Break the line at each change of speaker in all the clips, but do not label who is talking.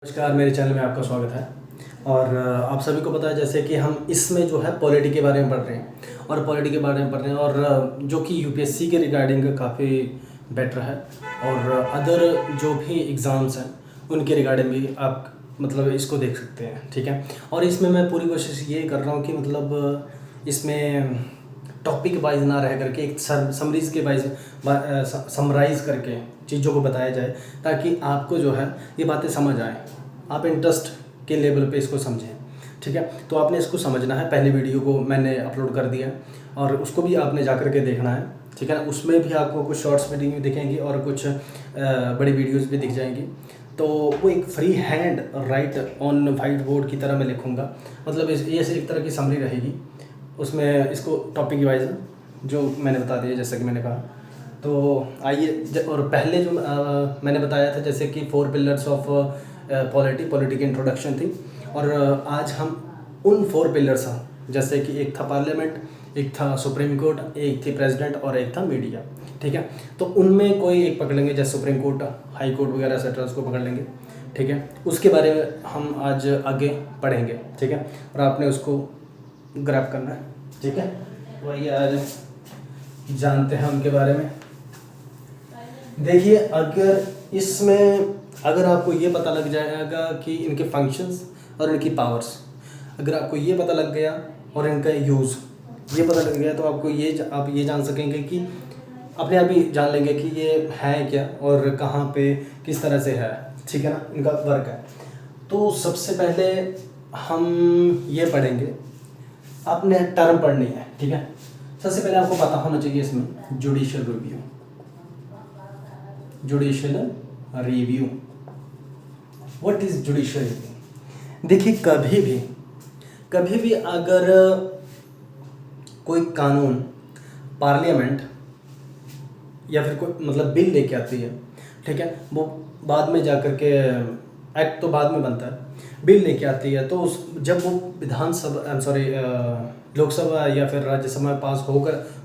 नमस्कार, मेरे चैनल में आपका स्वागत है। और आप सभी को पता है जैसे कि हम इसमें जो है पॉलिटी के बारे में पढ़ रहे हैं और पॉलिटी के बारे में पढ़ रहे हैं और जो कि यूपीएससी के रिगार्डिंग काफ़ी बेटर है और अदर जो भी एग्ज़ाम्स हैं उनके रिगार्डिंग भी आप मतलब इसको देख सकते हैं, ठीक है। और इसमें मैं पूरी कोशिश ये कर रहा हूँ कि मतलब इसमें टॉपिक वाइज ना रह करके एक समरीज के वाइज समराइज़ करके चीज़ों को बताया जाए ताकि आपको जो है ये बातें समझ आए, आप इंटरेस्ट के लेवल पे इसको समझें, ठीक है। तो आपने इसको समझना है। पहले वीडियो को मैंने अपलोड कर दिया और उसको भी आपने जा कर के देखना है, ठीक है ना। उसमें भी आपको कुछ शॉर्ट्स वीडियो दिखेंगी और कुछ बड़ी वीडियोस भी दिख जाएंगी। तो वो एक free hand right on white board की तरह मैं लिखूँगा, मतलब ये एक तरह की समरी रहेगी। उसमें इसको टॉपिक वाइज जो मैंने बता दिया जैसा कि मैंने कहा। तो आइए, और पहले जो मैंने बताया था जैसे कि 4 पिलर्स ऑफ पॉलिटी की इंट्रोडक्शन थी। और आज हम उन 4 पिलर्स हैं जैसे कि एक था पार्लियामेंट, एक था सुप्रीम कोर्ट, एक थी प्रेसिडेंट और एक था मीडिया, ठीक है। तो उनमें कोई एक पकड़ लेंगे, जैसे सुप्रीम कोर्ट, हाई कोर्ट वगैरह सेट्रा उसको पकड़ लेंगे, ठीक है। उसके बारे में हम आज आगे पढ़ेंगे, ठीक है। और आपने उसको ग्रैब करना है, ठीक है। वही आज जानते हैं उनके बारे में। देखिए, अगर आपको ये पता लग जाएगा कि इनके फंक्शंस और इनकी पावर्स, अगर आपको ये पता लग गया और इनका यूज़ ये पता लग गया तो आप ये जान सकेंगे कि अपने आप ही जान लेंगे कि ये है क्या और कहाँ पे किस तरह से है, ठीक है ना, इनका वर्क है। तो सबसे पहले हम ये पढ़ेंगे, आपने टर्म पढ़नी है, ठीक है। सबसे पहले आपको पता होना चाहिए इसमें judicial review. What is judicial review? देखिए, कभी भी अगर कोई कानून पार्लियामेंट या फिर कोई मतलब बिल लेके आती है, ठीक है, वो बाद में जाकर के एक्ट तो बाद में बनता है, बिल लेके आती है तो जब वो लोकसभा या फिर राज्यसभा में पास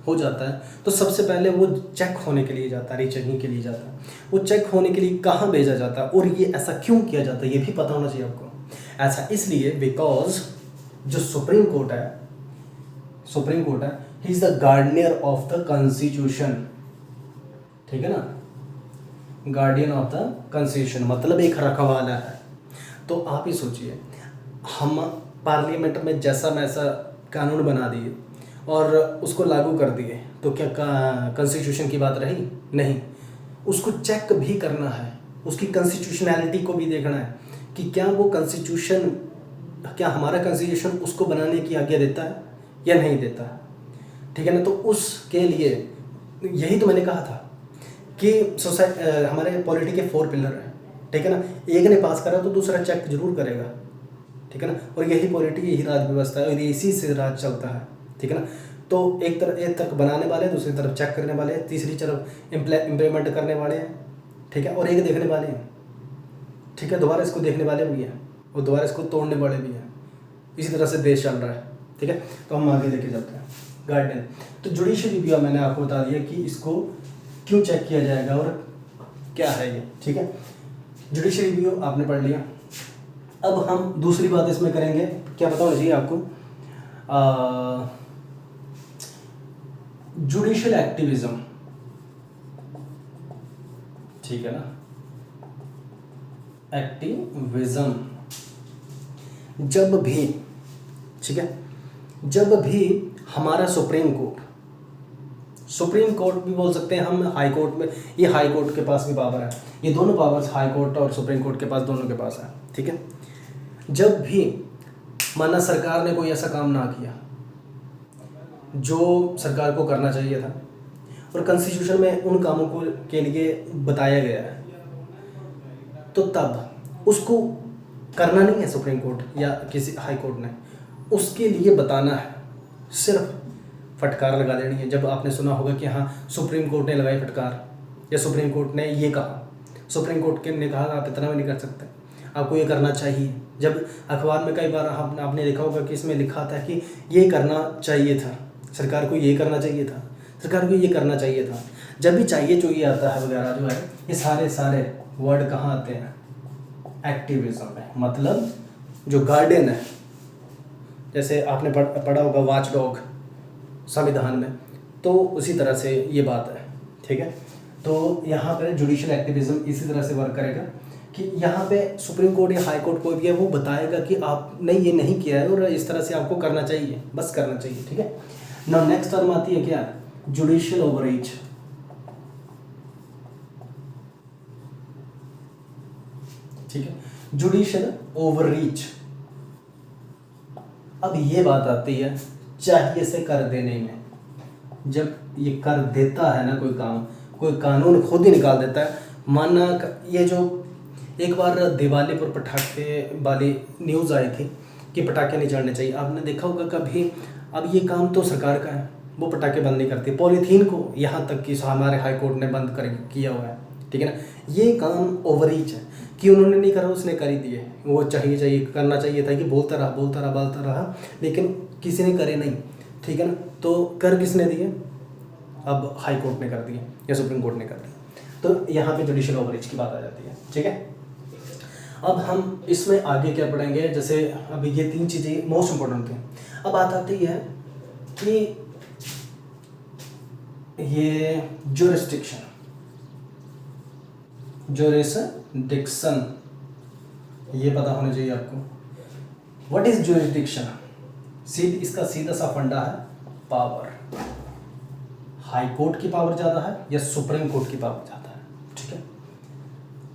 हो जाता है तो सबसे पहले वो चेक होने के लिए जाता है, रीचेकिंग के लिए जाता है। वो चेक होने के लिए कहाँ भेजा जाता है और ये ऐसा क्यों किया जाता है ये भी पता होना चाहिए आपको। ऐसा इसलिए बिकॉज जो सुप्रीम कोर्ट है, he is the guardian of the constitution, ठीक है ना। गार्डियन ऑफ द कॉन्स्टिट्यूशन मतलब एक रखवाला है। तो आप ही सोचिए, हम पार्लियामेंट में जैसा वैसा कानून बना दिए और उसको लागू कर दिए तो क्या कॉन्स्टिट्यूशन की बात रही? नहीं, उसको चेक भी करना है, उसकी कॉन्स्टिट्यूशनैलिटी को भी देखना है कि क्या हमारा कॉन्स्टिट्यूशन उसको बनाने की आज्ञा देता है या नहीं देता है, ठीक है ना। तो उसके लिए यही तो मैंने कहा था कि हमारे पॉलिटी के 4 पिलर हैं, ठीक है ना। एक ने पास करा तो दूसरा चेक जरूर करेगा, ठीक है ना। और यही पॉलिटी, यही राज व्यवस्था है और इसी से राज चलता है, ठीक है ना। तो एक तरफ बनाने वाले, दूसरी तरफ चेक करने वाले, तीसरी तरफ इम्प्लीमेंट करने वाले हैं, ठीक है। और एक देखने वाले हैं, ठीक है, दोबारा इसको देखने वाले भी हैं और दोबारा इसको तोड़ने वाले भी हैं। इसी तरह से देश चल रहा है, ठीक है। तो हम आगे लेके चलते हैं। गार्डियन, तो जुडिशियल रिव्यू मैंने आपको बता दिया कि इसको क्यों चेक किया जाएगा और क्या है ये, ठीक है। जुडिशियल रिव्यू आपने पढ़ लिया। अब हम दूसरी बात इसमें करेंगे, क्या पता होना चाहिए आपको, जुडिशियल एक्टिविज्म, ठीक है ना। एक्टिविज्म जब भी, ठीक है, जब भी हमारा सुप्रीम कोर्ट भी बोल सकते हैं हम, हाई कोर्ट में, ये हाई कोर्ट के पास भी पावर है, ये दोनों पावर्स हाई कोर्ट और सुप्रीम कोर्ट के पास, दोनों के पास है, ठीक है। जब भी माना सरकार ने कोई ऐसा काम ना किया जो सरकार को करना चाहिए था और कॉन्स्टिट्यूशन में उन कामों को के लिए बताया गया है, तो तब उसको करना नहीं है सुप्रीम कोर्ट या किसी हाई कोर्ट ने, उसके लिए बताना है, सिर्फ फटकार लगा देनी है। जब आपने सुना होगा कि हाँ सुप्रीम कोर्ट ने लगाई फटकार या सुप्रीम कोर्ट ने ये कहा, सुप्रीम कोर्ट ने कहा आप इतना भी नहीं कर सकते, आपको ये करना चाहिए। जब अखबार में कई बार आपने देखा होगा कि इसमें लिखा था कि ये करना चाहिए था, सरकार को ये करना चाहिए था, सरकार को ये करना चाहिए था। जब भी चाहिए आता है वगैरह जो है, ये सारे वर्ड कहाँ आते हैं? एक्टिविज्म में, मतलब जो गार्डियन है, जैसे आपने पढ़ा होगा वॉच डॉग संविधान में, तो उसी तरह से ये बात है, ठीक है। तो यहाँ पे जुडिशल एक्टिविज्म इसी तरह से वर्क करेगा कि यहाँ पे सुप्रीम कोर्ट या हाई कोर्ट कोई भी है वो बताएगा कि आपने ये नहीं किया है और इस तरह से आपको करना चाहिए, बस करना चाहिए, ठीक है। नाउ नेक्स्ट टर्म आती है क्या, जुडिशियल ओवररीच। ठीक है, जुडिशियल ओवररीच। अब ये बात आती है चाहिए से कर देने में। जब ये कर देता है ना कोई काम, कोई कानून खुद ही निकाल देता है। माना ये जो एक बार दिवाली पर पटाखे वाली न्यूज़ आई थी कि पटाखे नहीं जलने चाहिए, आपने देखा होगा कभी। अब ये काम तो सरकार का है, वो पटाखे बंद नहीं करती। पॉलीथीन को यहाँ तक कि हमारे हाई कोर्ट ने बंद कर किया हुआ है, ठीक है ना। ये काम ओवररीच है कि उन्होंने नहीं करा, उसने कर ही दिए। वो चाहिए करना चाहिए था कि बोलता रहा, लेकिन किसी ने करे नहीं, ठीक है ना। तो कर किसने दिए, अब हाई कोर्ट ने कर दिए या सुप्रीम कोर्ट ने कर दिया। तो यहाँ पे जुडिशियल ओवररीच की बात आ जाती है, ठीक है। अब हम इसमें आगे क्या पढ़ेंगे, जैसे अभी ये 3 चीज़ें मोस्ट इम्पोर्टेंट थी। अब बात आती है कि ये ज्यूरिसडिक्शन ये पता होना चाहिए आपको। What is jurisdiction? इसका सीधा सा फंडा है पावर। हाई कोर्ट की पावर ज़्यादा है या सुप्रीम कोर्ट की पावर ज़्यादा है, ठीक है।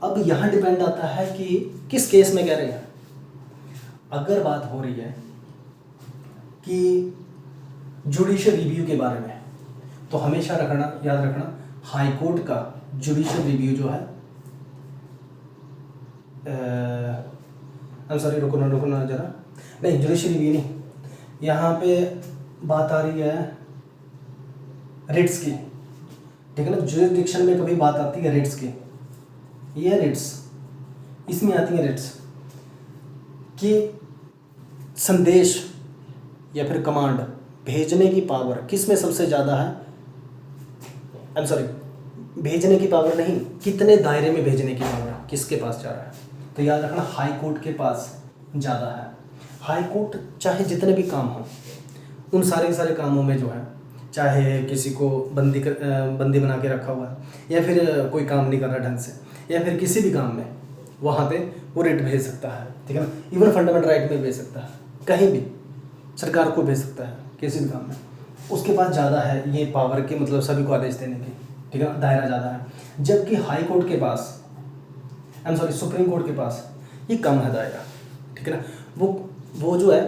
अब यहाँ डिपेंड आता है कि किस केस में कह रहे हैं। अगर बात हो रही है कि जुडिशियल रिव्यू के बारे में, तो हमेशा याद रखना हाई कोर्ट का जुडिशियल रिव्यू जो है, रुकना जरा, नहीं जुडिशियल रिव्यू नहीं, यहाँ पे बात आ रही है रिट्स की, ठीक है ना। ज्यूरिसडिक्शन में कभी बात आती है रिट्स की, ये रिट्स, इसमें आती है रिट्स कि संदेश या फिर कमांड भेजने की पावर किस में सबसे ज़्यादा है। भेजने की पावर नहीं, कितने दायरे में भेजने की पावर किसके पास जा रहा है। तो याद रखना हाई कोर्ट के पास ज़्यादा है। हाई कोर्ट चाहे जितने भी काम हों, उन सारे कामों में जो है, चाहे किसी को बंदी बना के रखा हुआ है या फिर कोई काम नहीं कर रहा ढंग से, या फिर किसी भी काम में, वहाँ पे वो रिट भेज सकता है, ठीक है ना। इवन फंडामेंटल राइट में भेज सकता है, कहीं भी सरकार को भेज सकता है किसी भी काम में। उसके पास ज़्यादा है ये पावर की, मतलब सभी को आदेश देने की, ठीक है, दायरा ज़्यादा है। जबकि हाई कोर्ट के पास, सुप्रीम कोर्ट के पास ये कम है दायरा, ठीक है ना। वो जो है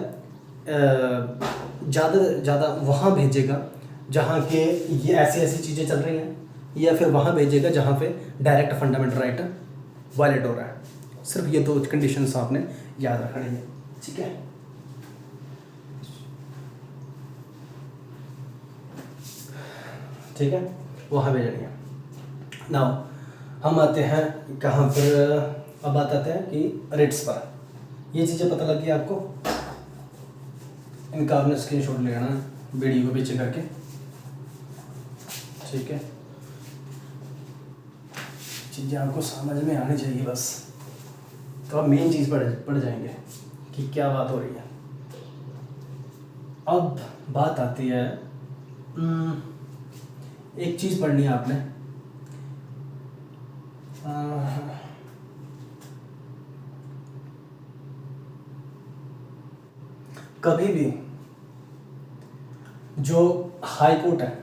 ज़्यादा वहाँ भेजेगा जहाँ के ये ऐसी चीज़ें चल रही हैं, या फिर वहाँ भेजेगा जहाँ पे डायरेक्ट फंडामेंटल राइट वायलेट हो रहा है। सिर्फ ये 2 कंडीशंस आपने याद रखनी है, ठीक है। ठीक है, वहाँ भेजनी है। नाउ हम आते हैं कहाँ पर, अब बात आते हैं कि रिट्स पर। ये चीज़ें पता लगी आपको, इनका आपने स्क्रीनशॉट लेना है वीडियो को पीछे करके, ठीक है। चीज़ें आपको समझ में आनी चाहिए बस, तो आप मेन चीज़ पढ़ जाएंगे कि क्या बात हो रही है। अब बात आती है, एक चीज़ पढ़नी है आपने, कभी भी जो हाई कोर्ट है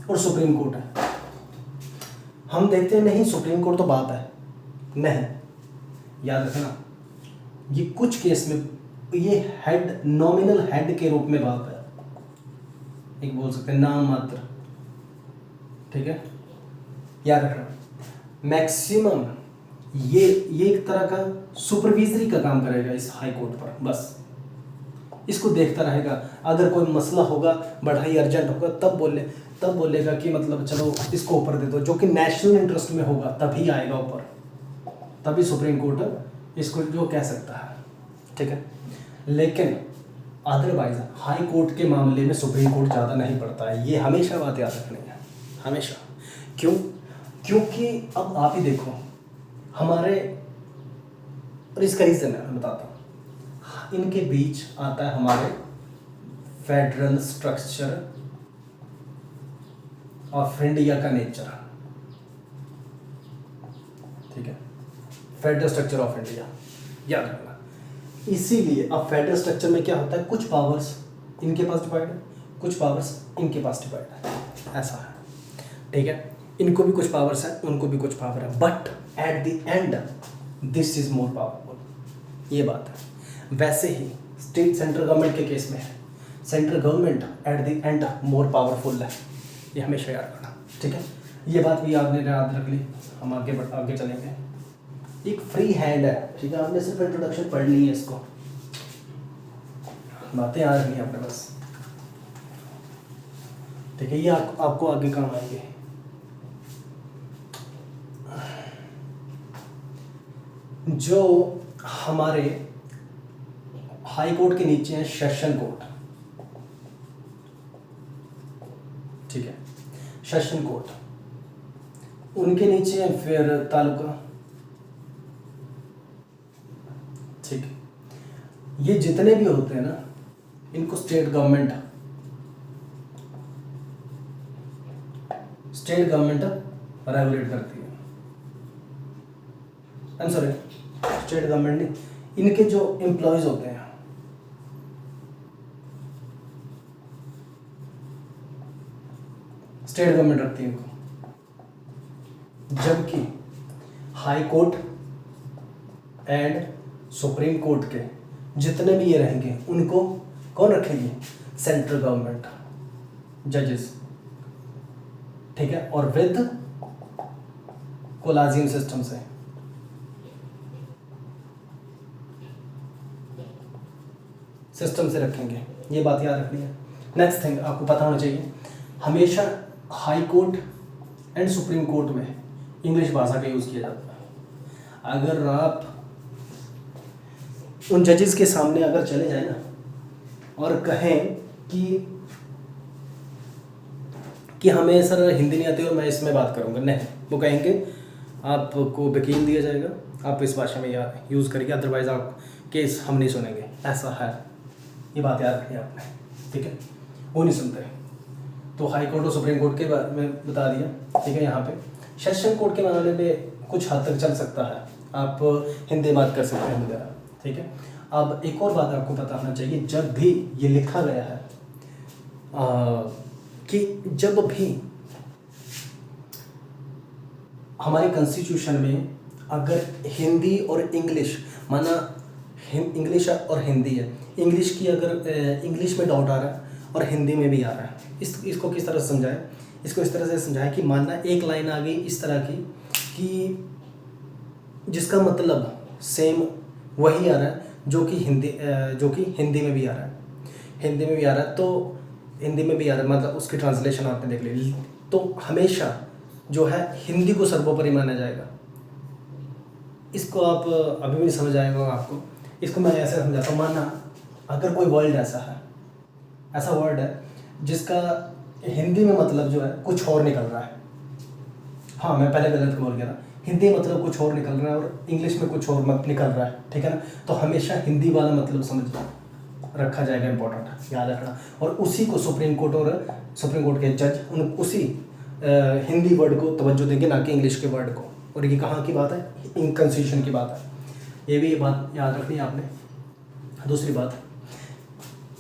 और सुप्रीम कोर्ट है, हम देखते हैं नहीं सुप्रीम कोर्ट तो बाप है, नहीं, याद रखना ये कुछ केस में ये हेड, नॉमिनल हेड के रूप में बाप है, एक बोल सकते हैं नाम मात्र, ठीक है। याद रखना मैक्सिमम ये एक तरह का सुपरविजरी का काम करेगा इस हाई कोर्ट पर, बस इसको देखता रहेगा। अगर कोई मसला होगा, बढ़ाई अर्जेंट होगा, तब बोलेगा कि मतलब चलो इसको ऊपर दे दो, जो कि नेशनल इंटरेस्ट में होगा तभी आएगा ऊपर, तभी सुप्रीम कोर्ट इसको जो कह सकता है, ठीक है। लेकिन अदरवाइज हाई कोर्ट के मामले में सुप्रीम कोर्ट ज़्यादा नहीं पड़ता है, ये हमेशा बात याद रखनी है, हमेशा। क्योंकि अब आप ही देखो, हमारे और इसका रीज़न है मैं बताता हूँ। इनके बीच आता है हमारे फेडरल स्ट्रक्चर ऑफ इंडिया का नेचर, ठीक है, फेडरल स्ट्रक्चर ऑफ इंडिया याद रखना। इसीलिए अब फेडरल स्ट्रक्चर में क्या होता है, कुछ पावर्स इनके पास डिवाइड है, कुछ पावर्स इनके पास डिवाइड है, ऐसा है, ठीक है। इनको भी कुछ पावर्स है, उनको भी कुछ पावर है, but at the end this is more powerful, ये बात है। वैसे ही स्टेट सेंट्रल गवर्नमेंट के केस में है, central government at the and more powerful है, ये हमेशा याद रखना, ठीक है। ये बात भी आपने याद रख ली। हम आगे चलेंगे। एक फ्री हैंड है, ठीक है, आपने सिर्फ इंट्रोडक्शन पढ़ ली है, इसको बातें याद रखनी है अपने बस, ठीक है। ये आपको आगे काम आएंगे। जो हमारे हाई कोर्ट के नीचे है सेशन कोर्ट, ठीक है, सेशन कोर्ट, उनके नीचे है फिर तालुका, ठीक है। ये जितने भी होते हैं ना, इनको स्टेट गवर्नमेंट रेगुलेट करती है। I am sorry, state government नहीं, इनके जो एम्प्लॉयज होते हैं, स्टेट गवर्नमेंट रखती है इनको, जबकि high court and supreme court के जितने भी ये रहेंगे उनको कौन रखेगी, सेंट्रल गवर्नमेंट जजेस, ठीक है, और विद कोलाजियम सिस्टम से रखेंगे, ये बात याद रखनी है। नेक्स्ट थिंग आपको पता होना चाहिए, हमेशा high court and supreme court में इंग्लिश भाषा का यूज़ किया जाता है। अगर आप उन जजेस के सामने अगर चले जाए ना और कहें कि हमें सर हिंदी नहीं आती और मैं इसमें बात करूँगा, नहीं, वो कहेंगे आपको वकील दिया जाएगा, आप इस भाषा में यूज़ करेंगे, अदरवाइज आप केस हम नहीं सुनेंगे, ऐसा है। ये बात याद रखिए आपने, ठीक है, वो नहीं सुनते। तो हाई कोर्ट और सुप्रीम कोर्ट के बारे में बता दिया, ठीक है। यहाँ पे सेशन कोर्ट के मामले में कुछ हद तक चल सकता है, आप हिंदी बात कर सकते हैं वगैरह, ठीक है। अब एक और बात आपको पता होना चाहिए, जब भी ये लिखा गया है कि जब भी हमारे कॉन्स्टिट्यूशन में अगर हिंदी और इंग्लिश, माना इंग्लिश और हिंदी है, इंग्लिश की अगर इंग्लिश में डाउट आ रहा है और हिंदी में भी आ रहा है, इसको किस तरह से समझाएं, इसको इस तरह से समझाएं कि मानना एक लाइन आ गई इस तरह की कि जिसका मतलब सेम वही आ रहा है जो कि हिंदी में भी आ रहा है, हिंदी में भी आ रहा है, तो हिंदी में भी आ रहा है, मतलब उसकी ट्रांसलेशन आपने देख ली, तो हमेशा जो है हिंदी को सर्वोपरि माना जाएगा। इसको आप अभी भी नहीं समझ आएगा आपको, इसको मैं ऐसे समझाता हूँ। माना अगर कोई वर्ड ऐसा वर्ड है जिसका हिंदी में मतलब जो है कुछ और निकल रहा है, हाँ मैं पहले गलत बोल गया था, हिंदी मतलब कुछ और निकल रहा है और इंग्लिश में कुछ और निकल रहा है, ठीक है ना, तो हमेशा हिंदी वाला मतलब समझ रखा जाएगा, इंपॉर्टेंट याद रखना। और उसी को सुप्रीम कोर्ट के जज उसी हिंदी वर्ड को तवज्जो देंगे, ना कि इंग्लिश के वर्ड को। और ये कहाँ की बात है, इन कॉन्स्टिट्यूशन की बात है, ये भी बात याद रखनी है आपने। दूसरी बात,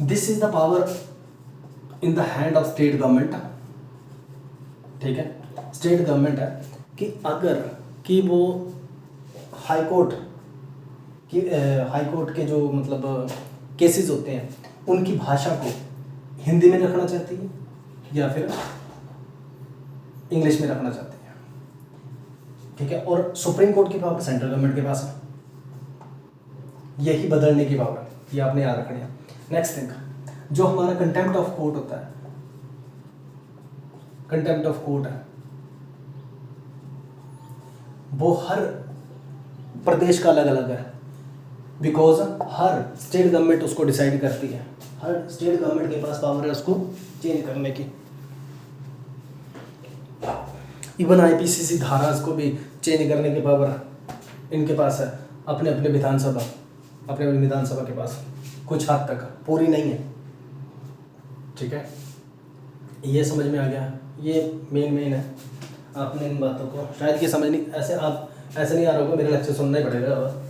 this is the power in the hand of state government, ठीक है, स्टेट गवर्नमेंट है कि अगर कि वो हाई कोर्ट के जो मतलब केसेस होते हैं उनकी भाषा को हिंदी में रखना चाहती है या फिर इंग्लिश में रखना चाहती है, ठीक है। और सुप्रीम कोर्ट की पावर सेंट्रल गवर्नमेंट के पास है, यही बदलने की पावर, ये आपने याद रखनी है। नेक्स्ट थिंग, जो हमारा कंटेम्प्ट ऑफ कोर्ट होता है, कंटेम्प्ट ऑफ कोर्ट है, वो हर प्रदेश का अलग अलग है, बिकॉज हर स्टेट गवर्नमेंट उसको डिसाइड करती है, हर स्टेट गवर्नमेंट के पास पावर है उसको चेंज करने की। इवन आईपीसीसी धारा को भी चेंज करने की पावर इनके पास है, अपने अपने विधानसभा के पास कुछ हद तक, पूरी नहीं है। ठीक है, ये समझ में आ गया, ये मेन है। आपने इन बातों को शायद ये समझ नहीं, ऐसे नहीं आ रहा होगा, मेरा लेक्चर सुनना ही पड़ेगा अब,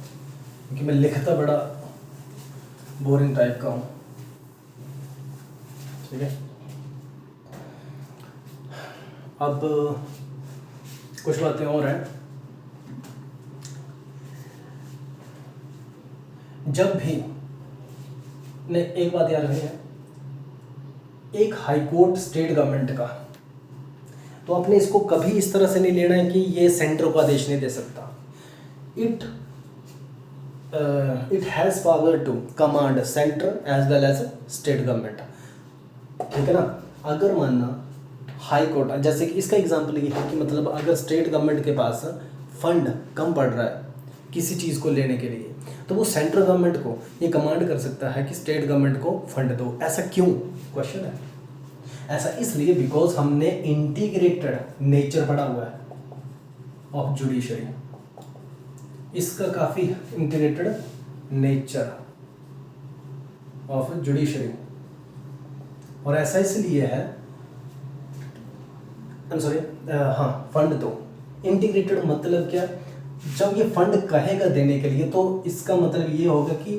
क्योंकि मैं लिखता बड़ा बोरिंग टाइप का हूँ। ठीक है, अब कुछ बातें और हैं। जब भी ने एक बात याद रखनी है, एक हाई कोर्ट स्टेट गवर्नमेंट का, तो आपने इसको कभी इस तरह से नहीं लेना है कि ये सेंटर को आदेश नहीं दे सकता। It has power to command centre as well as state government. ठीक है ना, अगर मानना हाई कोर्ट, जैसे कि इसका एग्जांपल ये है कि मतलब अगर स्टेट गवर्नमेंट के पास फंड कम पड़ रहा है किसी चीज़ को लेने के लिए, तो वो सेंट्रल गवर्नमेंट को ये कमांड कर सकता है कि स्टेट गवर्नमेंट को फंड दो। ऐसा क्यों, क्वेश्चन है। ऐसा इसलिए बिकॉज हमने इंटीग्रेटेड नेचर पढ़ा हुआ है ऑफ जुडिशरी, इसका काफ़ी इंटीग्रेटेड नेचर ऑफ जुडिशरी, और ऐसा इसलिए है, फंड दो। इंटीग्रेटेड मतलब क्या, जब ये फंड कहेगा देने के लिए, तो इसका मतलब ये होगा कि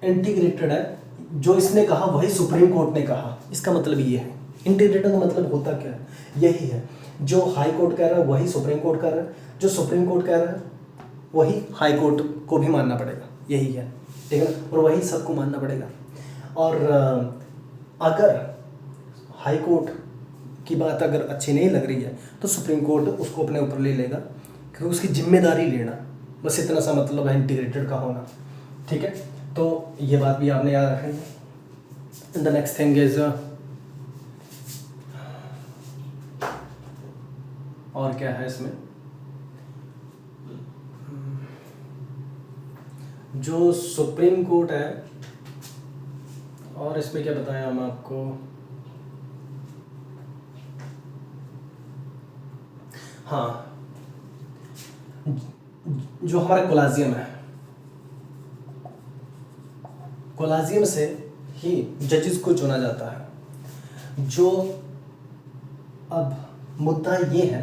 इंटीग्रेटेड है, जो इसने कहा वही सुप्रीम कोर्ट ने कहा, इसका मतलब ये है। इंटीग्रेटेड का मतलब होता क्या है, यही है, जो हाई कोर्ट कह रहा है वही सुप्रीम कोर्ट कह रहा है, जो सुप्रीम कोर्ट कह रहा है वही हाई कोर्ट को भी मानना पड़ेगा, यही है। ठीक है, और वही सबको मानना पड़ेगा। और अगर हाई कोर्ट की बात अगर अच्छी नहीं लग रही है, तो सुप्रीम कोर्ट उसको अपने ऊपर ले लेगा, क्योंकि उसकी जिम्मेदारी लेना, बस इतना सा मतलब है इंटीग्रेटेड का होना। ठीक है, तो ये बात भी आपने याद रखनी है। द नेक्स्ट थिंग इज, और क्या है इसमें, जो सुप्रीम कोर्ट है, और इसमें क्या बताया हम आपको, हाँ, जो हमारा कोलाजियम है, कोलाजियम से ही जजेस को चुना जाता है। जो अब मुद्दा ये है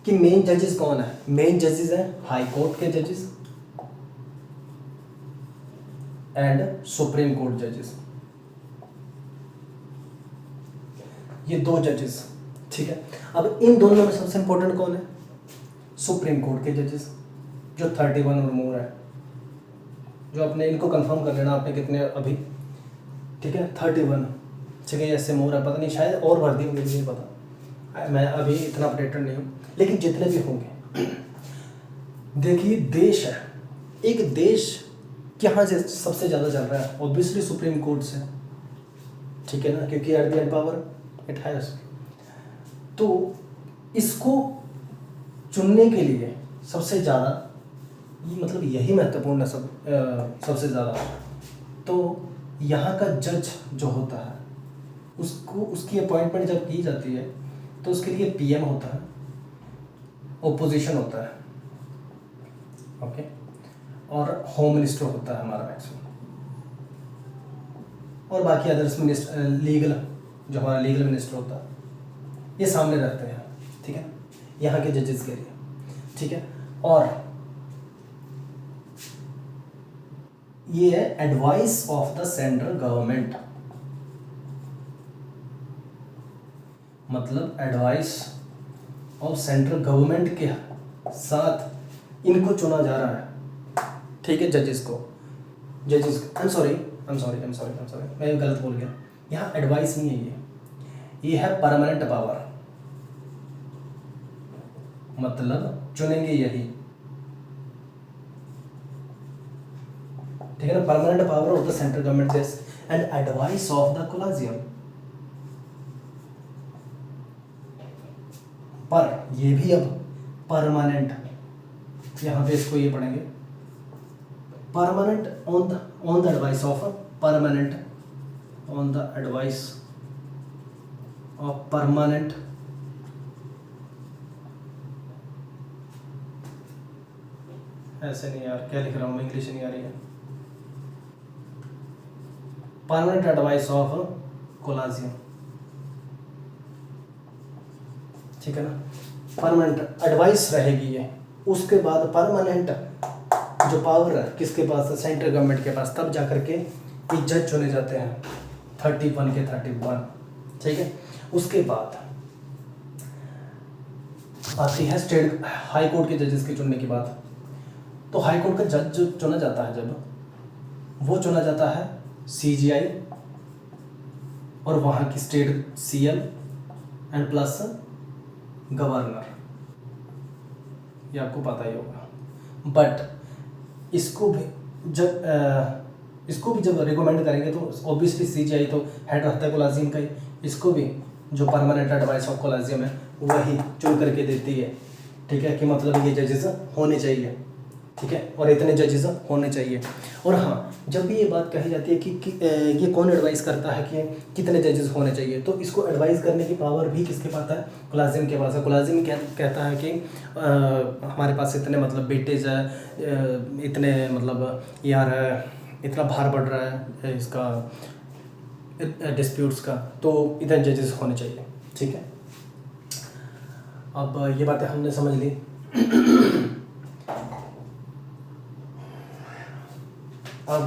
कि मेन जजेस कौन है, मेन जजेस हैं हाई कोर्ट के जजेस एंड सुप्रीम कोर्ट जजेस, ये दो जजेस। ठीक है, अब इन दोनों में सबसे इंपॉर्टेंट कौन है, सुप्रीम कोर्ट के जजेस, जो 31 और मोर है, जो अपने इनको कंफर्म कर लेना आपने कितने अभी। ठीक है, 31, ठीक है, ऐसे मोर है, पता नहीं शायद और भर दी होंगी, मुझे नहीं पता, मैं अभी इतना अपडेटेड नहीं हूँ, लेकिन जितने भी होंगे। देखिए, देश है, एक देश कहाँ से सबसे ज़्यादा चल रहा है, ऑब्वियसली सुप्रीम कोर्ट से। ठीक है ना, क्योंकि at the end power it has. तो इसको चुनने के लिए सबसे ज़्यादा, ये मतलब यही महत्वपूर्ण है सबसे ज़्यादा, तो यहाँ का जज जो होता है, उसको, उसकी अपॉइंटमेंट जब की जाती है, तो उसके लिए पीएम होता है, ओपोजिशन होता है, ओके, और होम मिनिस्टर होता है हमारा मैक्सिमम, और बाकी अदर्स मिनिस्टर, लीगल, जो हमारा लीगल मिनिस्टर होता है, ये सामने रहते हैं। ठीक है, यहाँ के जजेस के लिए। ठीक है, और ये है advice of the central government, मतलब एडवाइस ऑफ सेंट्रल गवर्नमेंट के साथ इनको चुना जा रहा है। ठीक है, जजेस को, आई एम सॉरी, मैं गलत बोल गया, यहाँ एडवाइस नहीं है, ये है परमानेंट पावर, मतलब चुनेंगे यही। ठीक है ना, permanent power of the central government this and advice of the collegium. पर ये भी अब परमानेंट, यहाँ पे इसको ये पढ़ेंगे, permanent on the advice of permanent, on the advice of permanent ऐसे नहीं यार, क्या लिख रहा हूँ मैं, इंग्लिश नहीं आ रही है। परमानेंट एडवाइस ऑफ कोलाजियम, ठीक है ना, परमानेंट एडवाइस रहेगी ये। उसके बाद परमानेंट जो पावर है किसके पास है, सेंट्रल गवर्नमेंट के पास, तब जा करके ये जज चुने जाते हैं 31 के 31, ठीक है। उसके बाद आती है स्टेट हाई कोर्ट के जजेस के चुनने की बात। तो हाई कोर्ट का जज जो चुना जाता है, जब वो चुना जाता है CGI और वहाँ की state CM and plus governor, ये आपको पता ही होगा। बट इसको भी जब रिकमेंड करेंगे तो ऑब्वियसली CGI तो हेड रहता है कोलाजियम का ही, इसको भी जो परमानेंट एडवाइस ऑफ कोलाजियम है वही चुन करके देती है, ठीक है, कि मतलब ये जजेस होने चाहिए, ठीक है, और इतने जजेस होने चाहिए। और हाँ, जब भी ये बात कही जाती है कि ये कौन एडवाइस करता है कि कितने जजेस होने चाहिए, तो इसको एडवाइस करने की पावर भी किसके पास है, कोलाजियम के पास है। कोलाजियम कहता है कि हमारे पास इतने मतलब बेटेज है, इतने मतलब यार इतना भार बढ़ रहा है इसका डिस्प्यूट्स का, तो इतने जजेस होने चाहिए, ठीक है। अब ये बातें हमने समझ ली। अब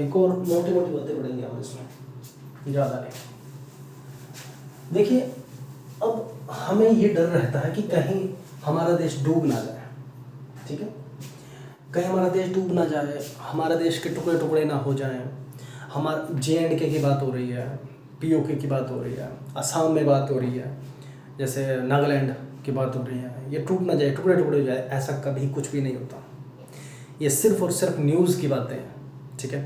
एक और मोटी मोटी बातें पढ़ेंगे हम इसमें, ज़्यादा नहीं। देखिए, अब हमें ये डर रहता है कि कहीं हमारा देश डूब ना जाए, ठीक है, कहीं हमारा देश डूब ना जाए, हमारा देश के टुकड़े टुकड़े ना हो जाएं। हमारा JNK की बात हो रही है, POK की बात हो रही है, असम में बात हो रही है, जैसे नागालैंड की बात हो रही है, ये टूट ना जाए, टुकड़े टुकड़े हो जाए, ऐसा कभी कुछ भी नहीं होता। ये सिर्फ और सिर्फ न्यूज़ की बातें हैं, ठीक है।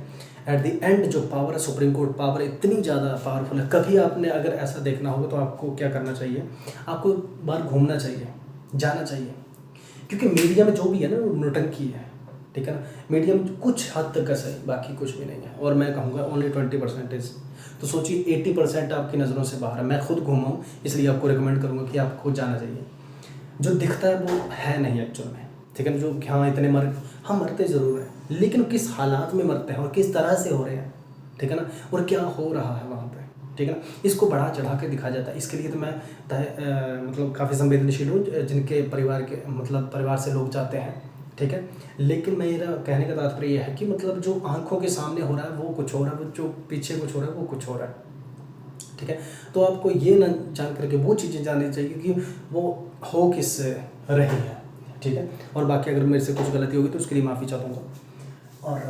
एट द एंड जो पावर है, सुप्रीम कोर्ट पावर इतनी ज़्यादा पावरफुल है। कभी आपने अगर ऐसा देखना होगा तो आपको क्या करना चाहिए, आपको बाहर घूमना चाहिए, जाना चाहिए, क्योंकि मीडिया में जो भी है ना वो नौटंकी है, ठीक है ना। मीडिया में कुछ हद तक का सही, बाकी कुछ भी नहीं है, और मैं कहूँगा ओनली 20%। तो सोचिए 80% आपकी नज़रों से बाहर है। मैं खुद घूमा हूँ, इसलिए आपको रिकमेंड करूँगा कि आपको जाना चाहिए। जो दिखता है वो है नहीं एक्चुअल में, ठीक है। जो हाँ इतने हम मरते ज़रूर हैं, लेकिन किस हालात में मरते हैं और किस तरह से हो रहे हैं, ठीक है ना, और क्या हो रहा है वहाँ पे, ठीक है ना, इसको बढ़ा चढ़ा के दिखाया जाता है। इसके लिए तो मैं मतलब काफ़ी संवेदनशील हूँ, जिनके परिवार के मतलब परिवार से लोग जाते हैं, ठीक है। लेकिन मेरा कहने का तात्पर्य यह है कि मतलब जो आंखों के सामने हो रहा है वो कुछ हो रहा है, वो जो पीछे कुछ हो रहा है वो कुछ हो रहा है, ठीक है। तो आपको ये ना जान करके वो चीज़ें जाननी चाहिए कि वो हो किस रही है, ठीक है। और बाकी अगर मेरे से कुछ गलती होगी तो उसके लिए माफ़ी चाहूँगा। और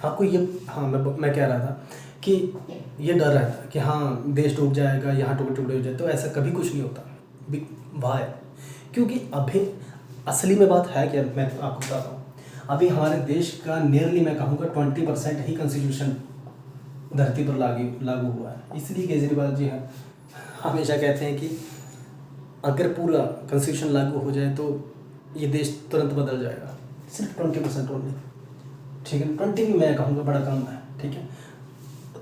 आपको ये हाँ मैं कह रहा था कि ये डर रहता है कि हाँ देश डूब जाएगा, यहाँ टुकड़े टुकड़े हो जाए, तो ऐसा कभी कुछ नहीं होता। वाह, क्योंकि अभी असली में बात है क्या, मैं आपको बताता हूँ। अभी हमारे देश का नियरली मैं कहूँगा 20% ही कॉन्स्टिट्यूशन धरती पर लागू हुआ है। इसलिए केजरीवाल जी हैं हमेशा कहते हैं कि अगर पूरा कॉन्स्टिट्यूशन लागू हो जाए तो ये देश तुरंत बदल जाएगा। सिर्फ 20% ओनली, ठीक है। 20 भी मैं कहूँगा बड़ा कम है, ठीक है।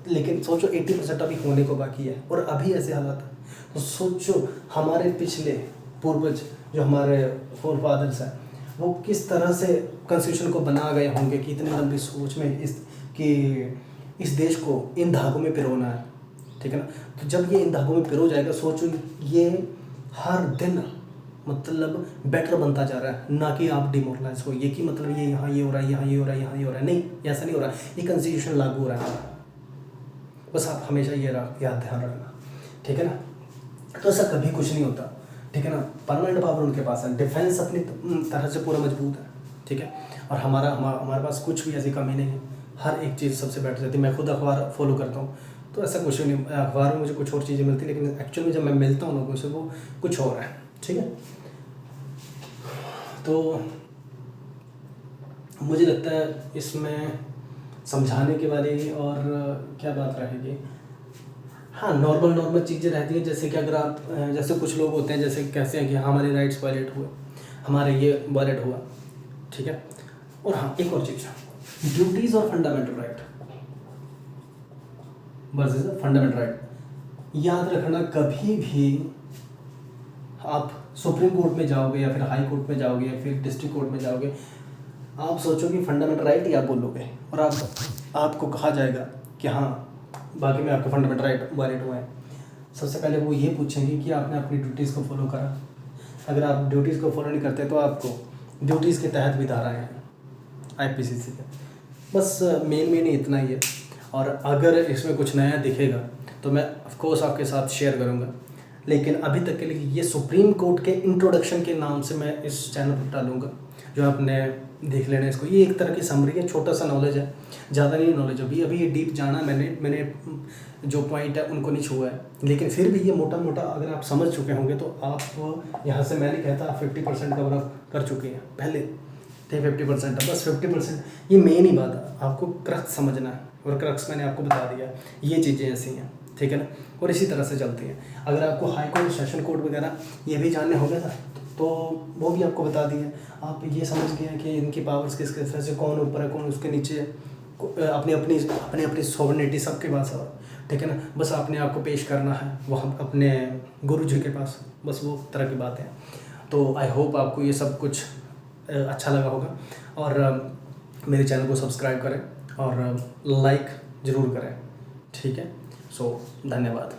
लेकिन सोचो 80% अभी होने को बाकी है और अभी ऐसे हालात है। तो सोचो हमारे पिछले पूर्वज जो हमारे फोर फादर्स हैं वो किस तरह से कॉन्स्टिट्यूशन को बना गए होंगे कि इतनी लंबी सोच में इस देश को इन धागों में पिरोना है, ठीक है ना। तो जब ये इन धागों में पिरो जाएगा, सोचो ये हर दिन मतलब बेटर बनता जा रहा है, ना कि आप डिमोरलाइज हो ये कि मतलब ये यहाँ ये हो रहा है, यहाँ ये हो रहा है, यहाँ ये हो रहा है। नहीं, ऐसा नहीं हो रहा। ये कॉन्स्टिट्यूशन लागू हो रहा है, बस आप हमेशा ये याद ध्यान रखना, ठीक है ना। तो ऐसा कभी कुछ नहीं होता, ठीक है ना। परमानेंट पावर उनके पास है, डिफेंस अपनी तरह से पूरा मजबूत है, ठीक है। और हमारे पास कुछ भी ऐसी कमी नहीं है, हर एक चीज़ सबसे बेटर रहती है। मैं खुद अखबार फॉलो करता हूँ तो ऐसा कुछ नहीं, अखबार में मुझे कुछ और चीज़ें मिलती, लेकिन एक्चुअल में जब मैं मिलता हूँ लोगों से वो कुछ और है, ठीक है। तो मुझे लगता है इसमें समझाने के वाली और क्या बात रहेगी, हाँ नॉर्मल चीज़ें रहती है। जैसे कि अगर आप जैसे कुछ लोग होते हैं जैसे कहते हैं कि हमारे राइट्स वायलेट हुए, हमारे ये वायलेट हुआ, ठीक है। और हाँ एक और चीज़, ड्यूटीज़ और fundamental right versus fundamental right, याद रखना कभी भी आप सुप्रीम कोर्ट में जाओगे या फिर हाई कोर्ट में जाओगे या फिर डिस्ट्रिक्ट कोर्ट में जाओगे, आप सोचोगे फंडामेंटल राइट ही आप बोलोगे और आपको कहा जाएगा कि हाँ बाकी में आपके फंडामेंटल राइट वायलेट हुए हैं। सबसे पहले वो ये पूछेंगे कि आपने अपनी ड्यूटीज़ को फॉलो करा। अगर आप ड्यूटीज़ को फॉलो नहीं करते तो आपको ड्यूटीज़ के तहत भी धाराएँ हैं IPCC के। बस मेन इतना ही है। और अगर इसमें कुछ नया दिखेगा तो मैं ऑफ कोर्स आपके साथ शेयर करूँगा, लेकिन अभी तक के लिए ये सुप्रीम कोर्ट के इंट्रोडक्शन के नाम से मैं इस चैनल पर डालूँगा, जो आपने देख लेना इसको। ये एक तरह की समरी है, छोटा सा नॉलेज है, ज़्यादा नहीं नॉलेज। अभी ये डीप जाना मैंने जो पॉइंट है उनको नहीं छुआ है, लेकिन फिर भी ये मोटा मोटा अगर आप समझ चुके होंगे तो आप यहाँ से, मैं नहीं कहता 50% कवर अप कर चुके हैं। पहले थे 50%, बस 50%। ये मेन ही बात है, आपको क्रक्स समझना है और क्रक्स मैंने आपको बता दिया। ये चीज़ें ऐसी हैं, ठीक है ना, और इसी तरह से चलती हैं। अगर आपको हाई कोर्ट, सेशन कोर्ट वगैरह ये भी जानने हो गया था तो वो भी आपको बता दिए। आप ये समझ गए कि इनकी पावर्स किस किस तरह से, कौन ऊपर है कौन उसके नीचे है, अपनी अपनी सॉवरेनिटी सबके पास है, ठीक है ना। बस आपने आपको पेश करना है वहाँ अपने गुरु जी के पास, बस वो तरह की बात है। तो आई होप आपको ये सब कुछ अच्छा लगा होगा और मेरे चैनल को सब्सक्राइब करें और लाइक ज़रूर करें, ठीक है। सो धन्यवाद।